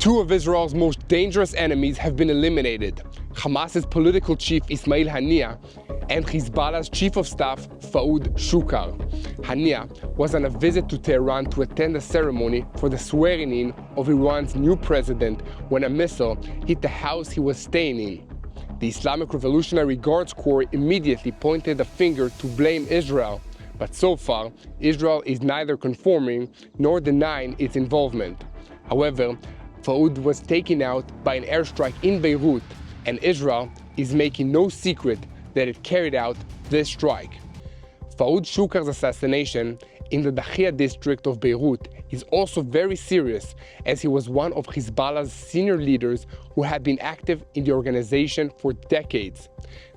Two of Israel's most dangerous enemies have been eliminated: Hamas's political chief Ismail Haniyeh and Hezbollah's chief of staff Fouad Shukar. Haniyeh was on a visit to Tehran to attend a ceremony for the swearing-in of Iran's new president when a missile hit the house he was staying in. The Islamic Revolutionary Guards Corps immediately pointed a finger to blame Israel, but so far, Israel is neither confirming nor denying its involvement. However, Fouad was taken out by an airstrike in Beirut, and Israel is making no secret that it carried out this strike. Fouad Shukar's assassination in the Dahia district of Beirut is also very serious, as he was one of Hezbollah's senior leaders who had been active in the organization for decades.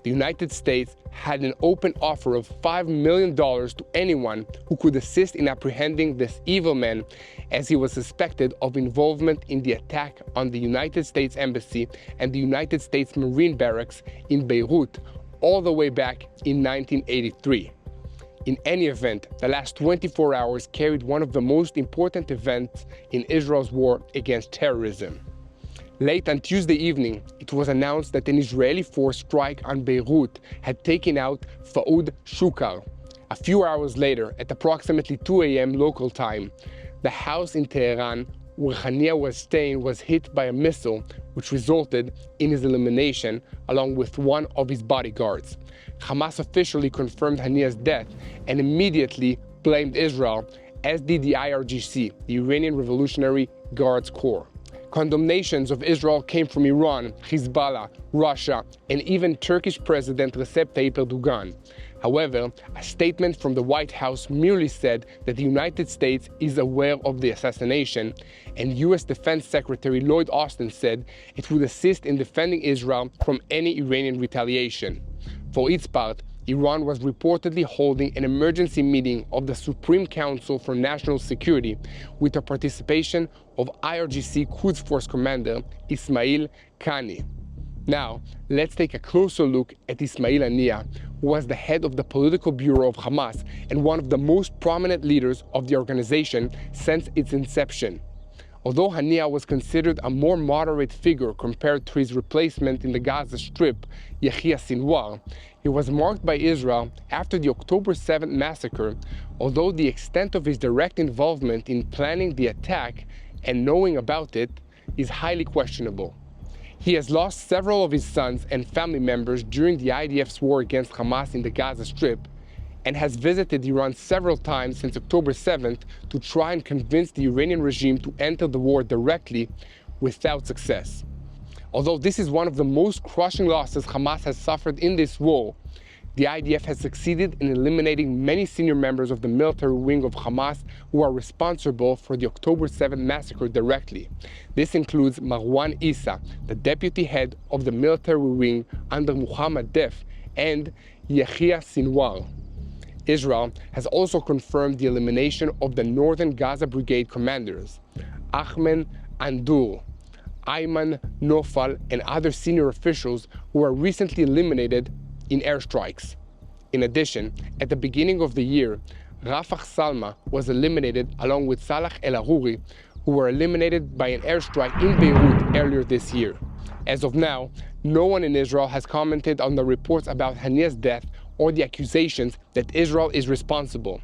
The United States had an open offer of $5 million to anyone who could assist in apprehending this evil man, as he was suspected of involvement in the attack on the United States Embassy and the United States Marine Barracks in Beirut all the way back in 1983. In any event, the last 24 hours carried one of the most important events in Israel's war against terrorism. Late on Tuesday evening, it was announced that an Israeli force strike on Beirut had taken out Fouad Shukar. A few hours later, at approximately 2 a.m. local time, the house in Tehran where Haniyeh was staying was hit by a missile, which resulted in his elimination along with one of his bodyguards. Hamas officially confirmed Haniyeh's death and immediately blamed Israel, as did the IRGC, the Iranian Revolutionary Guards Corps. Condemnations of Israel came from Iran, Hezbollah, Russia, and even Turkish President Recep Tayyip Erdogan. However, a statement from the White House merely said that the United States is aware of the assassination, and U.S. Defense Secretary Lloyd Austin said it would assist in defending Israel from any Iranian retaliation. For its part, Iran was reportedly holding an emergency meeting of the Supreme Council for National Security with the participation of IRGC Quds Force Commander Ismail Qani. Now, let's take a closer look at Ismail Haniyeh, who was the head of the political bureau of Hamas and one of the most prominent leaders of the organization since its inception. Although Haniyeh was considered a more moderate figure compared to his replacement in the Gaza Strip, Yahya Sinwar, he was marked by Israel after the October 7th massacre, although the extent of his direct involvement in planning the attack and knowing about it is highly questionable. He has lost several of his sons and family members during the IDF's war against Hamas in the Gaza Strip, and has visited Iran several times since October 7th to try and convince the Iranian regime to enter the war directly, without success. Although this is one of the most crushing losses Hamas has suffered in this war, the IDF has succeeded in eliminating many senior members of the military wing of Hamas who are responsible for the October 7th massacre directly. This includes Marwan Issa, the deputy head of the military wing under Muhammad Deif, and Yahya Sinwar. Israel has also confirmed the elimination of the Northern Gaza Brigade commanders, Ahmed Andur, Ayman Nofal, and other senior officials who were recently eliminated in airstrikes. In addition, at the beginning of the year, Rafah Salma was eliminated along with Salah El Aruri, who were eliminated by an airstrike in Beirut earlier this year. As of now, no one in Israel has commented on the reports about Haniyeh's death or the accusations that Israel is responsible.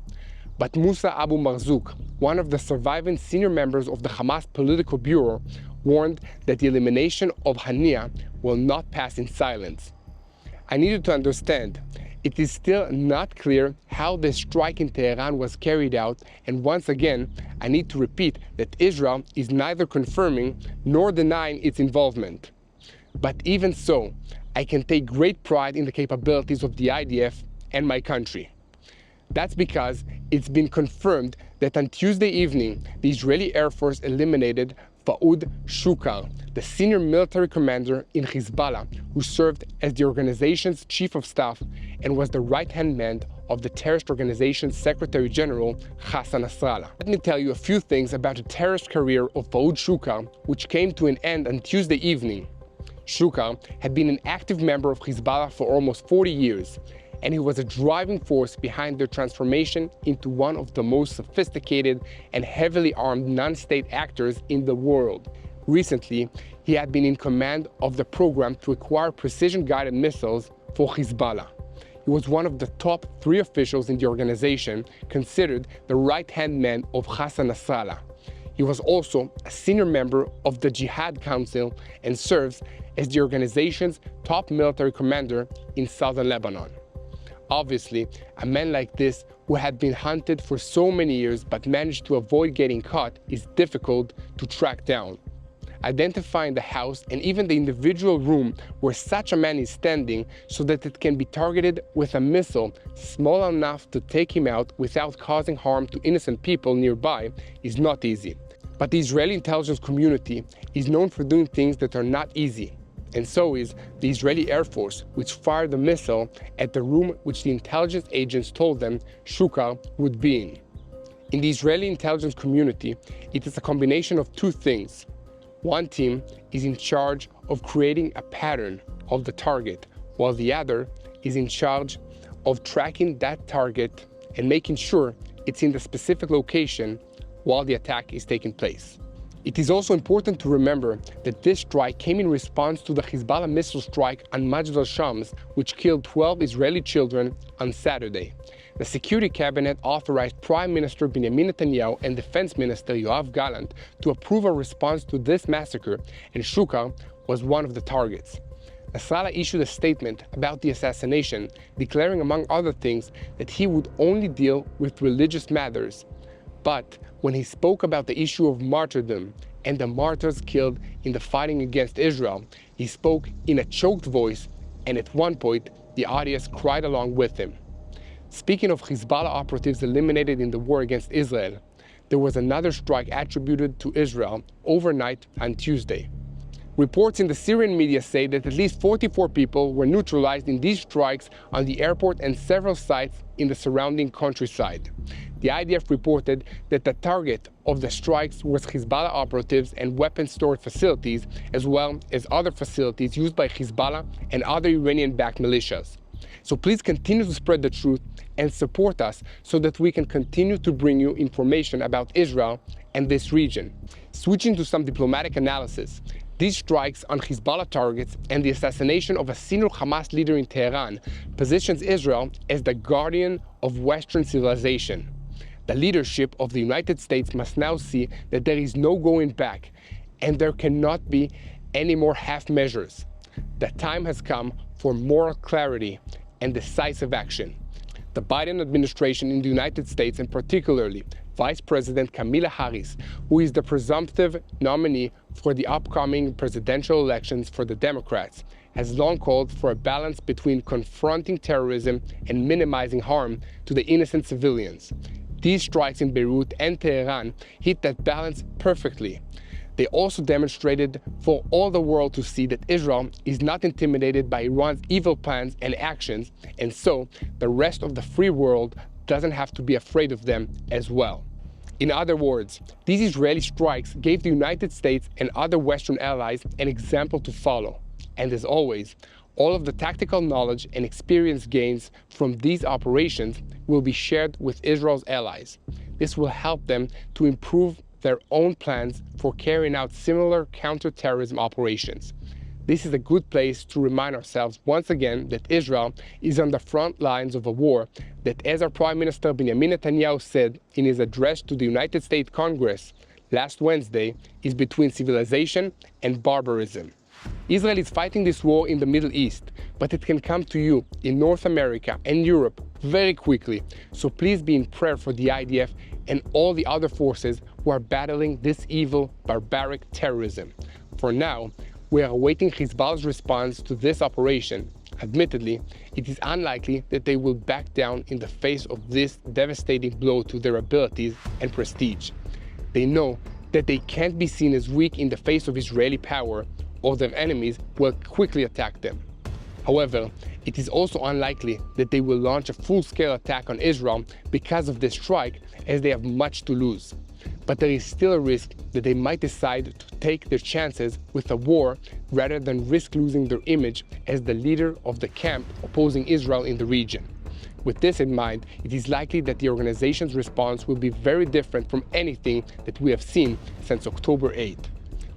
But Musa Abu Marzouk, one of the surviving senior members of the Hamas political bureau, warned that the elimination of Haniyeh will not pass in silence. I need you to understand, it is still not clear how this strike in Tehran was carried out, and once again, I need to repeat that Israel is neither confirming nor denying its involvement. But even so, I can take great pride in the capabilities of the IDF and my country. That's because it's been confirmed that on Tuesday evening, the Israeli Air Force eliminated Fouad Shukar, the senior military commander in Hezbollah, who served as the organization's chief of staff and was the right-hand man of the terrorist organization's Secretary General, Hassan Nasrallah. Let me tell you a few things about the terrorist career of Fouad Shukar, which came to an end on Tuesday evening. Shukar had been an active member of Hezbollah for almost 40 years, and he was a driving force behind their transformation into one of the most sophisticated and heavily armed non-state actors in the world. Recently, he had been in command of the program to acquire precision-guided missiles for Hezbollah. He was one of the top 3 officials in the organization, considered the right-hand man of Hassan Nasrallah. He was also a senior member of the Jihad Council and serves as the organization's top military commander in southern Lebanon. Obviously, a man like this, who had been hunted for so many years but managed to avoid getting caught, is difficult to track down. Identifying the house and even the individual room where such a man is standing so that it can be targeted with a missile small enough to take him out without causing harm to innocent people nearby is not easy. But the Israeli intelligence community is known for doing things that are not easy. And so is the Israeli Air Force, which fired the missile at the room which the intelligence agents told them Shukar would be in. In the Israeli intelligence community, it is a combination of 2 things. One team is in charge of creating a pattern of the target, while the other is in charge of tracking that target and making sure it's in the specific location while the attack is taking place. It is also important to remember that this strike came in response to the Hezbollah missile strike on Majd al-Shams, which killed 12 Israeli children on Saturday. The Security Cabinet authorized Prime Minister Benjamin Netanyahu and Defense Minister Yoav Gallant to approve a response to this massacre, and Shukar was one of the targets. Nasrallah issued a statement about the assassination, declaring among other things that he would only deal with religious matters. But when he spoke about the issue of martyrdom and the martyrs killed in the fighting against Israel, he spoke in a choked voice, and at one point the audience cried along with him. Speaking of Hezbollah operatives eliminated in the war against Israel, there was another strike attributed to Israel overnight on Tuesday. Reports in the Syrian media say that at least 44 people were neutralized in these strikes on the airport and several sites in the surrounding countryside. The IDF reported that the target of the strikes was Hezbollah operatives and weapons storage facilities, as well as other facilities used by Hezbollah and other Iranian-backed militias. So please continue to spread the truth and support us so that we can continue to bring you information about Israel and this region. Switching to some diplomatic analysis, these strikes on Hezbollah targets and the assassination of a senior Hamas leader in Tehran positions Israel as the guardian of Western civilization. The leadership of the United States must now see that there is no going back, and there cannot be any more half measures. The time has come for moral clarity and decisive action. The Biden administration in the United States, and particularly Vice President Kamala Harris, who is the presumptive nominee for the upcoming presidential elections for the Democrats, has long called for a balance between confronting terrorism and minimizing harm to the innocent civilians. These strikes in Beirut and Tehran hit that balance perfectly. They also demonstrated for all the world to see that Israel is not intimidated by Iran's evil plans and actions, and so the rest of the free world doesn't have to be afraid of them as well. In other words, these Israeli strikes gave the United States and other Western allies an example to follow. And as always, all of the tactical knowledge and experience gains from these operations will be shared with Israel's allies. This will help them to improve their own plans for carrying out similar counterterrorism operations. This is a good place to remind ourselves once again that Israel is on the front lines of a war that, as our Prime Minister Benjamin Netanyahu said in his address to the United States Congress last Wednesday, is between civilization and barbarism. Israel is fighting this war in the Middle East, but it can come to you in North America and Europe very quickly. So please be in prayer for the IDF and all the other forces who are battling this evil, barbaric terrorism. For now, we are awaiting Hezbollah's response to this operation. Admittedly, it is unlikely that they will back down in the face of this devastating blow to their abilities and prestige. They know that they can't be seen as weak in the face of Israeli power, or their enemies will quickly attack them. However, it is also unlikely that they will launch a full-scale attack on Israel because of this strike, as they have much to lose. But there is still a risk that they might decide to take their chances with a war rather than risk losing their image as the leader of the camp opposing Israel in the region. With this in mind, it is likely that the organization's response will be very different from anything that we have seen since October 8th.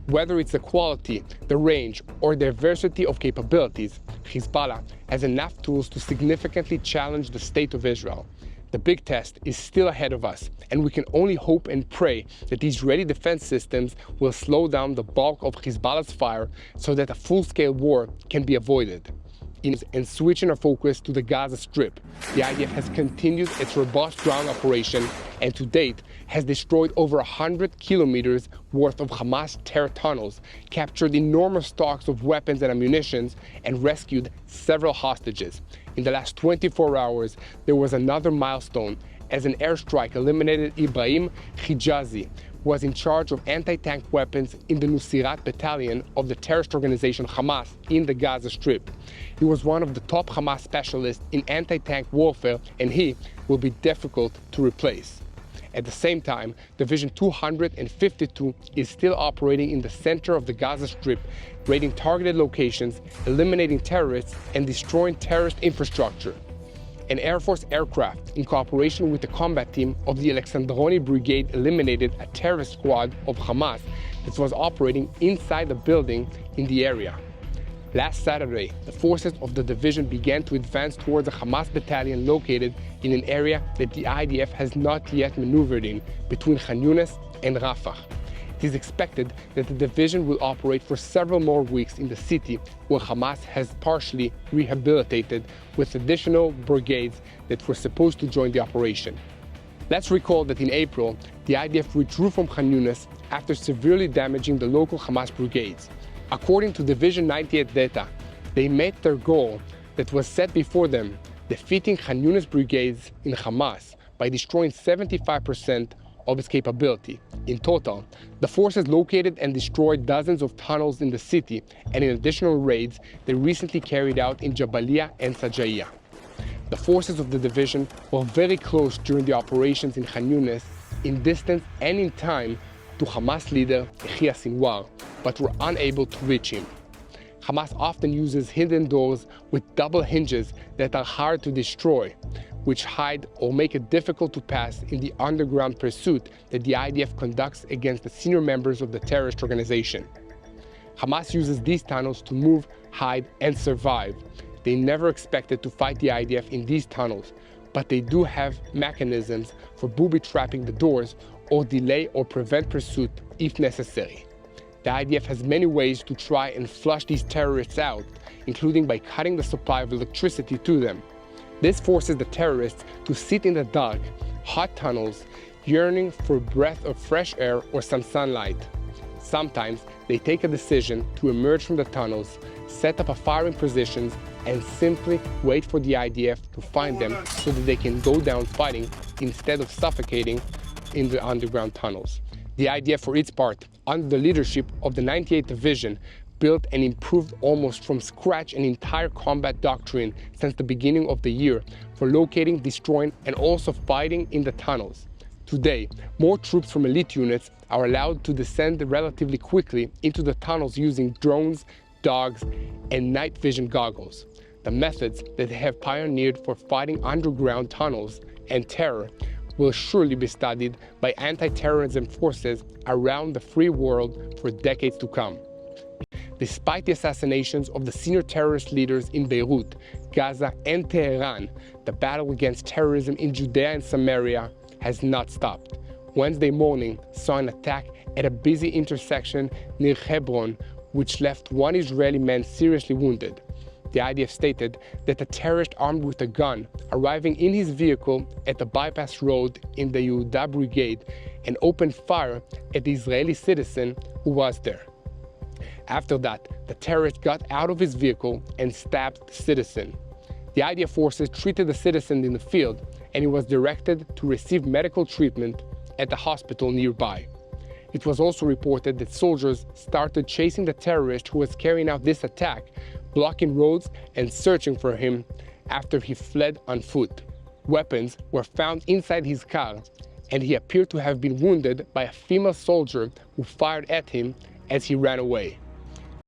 Whether it's the quality, the range, or diversity of capabilities, Hezbollah has enough tools to significantly challenge the state of Israel. The big test is still ahead of us, and we can only hope and pray that these ready defense systems will slow down the bulk of Hezbollah's fire so that a full-scale war can be avoided. And switching our focus to the Gaza Strip, the IDF has continued its robust ground operation and to date has destroyed over 100 kilometers worth of Hamas terror tunnels, captured enormous stocks of weapons and ammunition, and rescued several hostages. In the last 24 hours, there was another milestone as an airstrike eliminated Ibrahim Hijazi, who was in charge of anti-tank weapons in the Nusirat battalion of the terrorist organization Hamas in the Gaza Strip. He was one of the top Hamas specialists in anti-tank warfare, and he will be difficult to replace. At the same time, Division 252 is still operating in the center of the Gaza Strip, raiding targeted locations, eliminating terrorists, and destroying terrorist infrastructure. An Air Force aircraft, in cooperation with the combat team of the Alexandroni Brigade, eliminated a terrorist squad of Hamas that was operating inside the building in the area. Last Saturday, the forces of the division began to advance towards a Hamas battalion located in an area that the IDF has not yet maneuvered in, between Khan Yunis and Rafah. It is expected that the division will operate for several more weeks in the city, where Hamas has partially rehabilitated with additional brigades that were supposed to join the operation. Let's recall that in April, the IDF withdrew from Khan Yunis after severely damaging the local Hamas brigades. According to Division 98 data, they met their goal that was set before them, defeating Khan Yunis brigades in Hamas by destroying 75% of its capability. In total, the forces located and destroyed dozens of tunnels in the city, and in additional raids they recently carried out in Jabalia and Sajaiya. The forces of the division were very close during the operations in Khan Yunis, in distance and in time, to Hamas leader Yahya Sinwar, but were unable to reach him. Hamas often uses hidden doors with double hinges that are hard to destroy, which hide or make it difficult to pass in the underground pursuit that the IDF conducts against the senior members of the terrorist organization. Hamas uses these tunnels to move, hide, and survive. They never expected to fight the IDF in these tunnels, but they do have mechanisms for booby-trapping the doors or delay or prevent pursuit if necessary. The IDF has many ways to try and flush these terrorists out, including by cutting the supply of electricity to them. This forces the terrorists to sit in the dark, hot tunnels, yearning for a breath of fresh air or some sunlight. Sometimes they take a decision to emerge from the tunnels, set up a firing positions, and simply wait for the IDF to find them so that they can go down fighting instead of suffocating in the underground tunnels. The IDF, for its part, under the leadership of the 98th Division, built and improved almost from scratch an entire combat doctrine since the beginning of the year for locating, destroying, and also fighting in the tunnels. Today, more troops from elite units are allowed to descend relatively quickly into the tunnels using drones, dogs, and night vision goggles. The methods that they have pioneered for fighting underground tunnels and terror will surely be studied by anti-terrorism forces around the free world for decades to come. Despite the assassinations of the senior terrorist leaders in Beirut, Gaza, and Tehran, the battle against terrorism in Judea and Samaria has not stopped. Wednesday morning saw an attack at a busy intersection near Hebron, which left one Israeli man seriously wounded. The IDF stated that a terrorist armed with a gun arriving in his vehicle at the bypass road in the Yehuda Brigade and opened fire at the Israeli citizen who was there. After that, the terrorist got out of his vehicle and stabbed the citizen. The IDF forces treated the citizen in the field, and he was directed to receive medical treatment at the hospital nearby. It was also reported that soldiers started chasing the terrorist who was carrying out this attack, blocking roads and searching for him after he fled on foot. Weapons were found inside his car, and he appeared to have been wounded by a female soldier who fired at him as he ran away.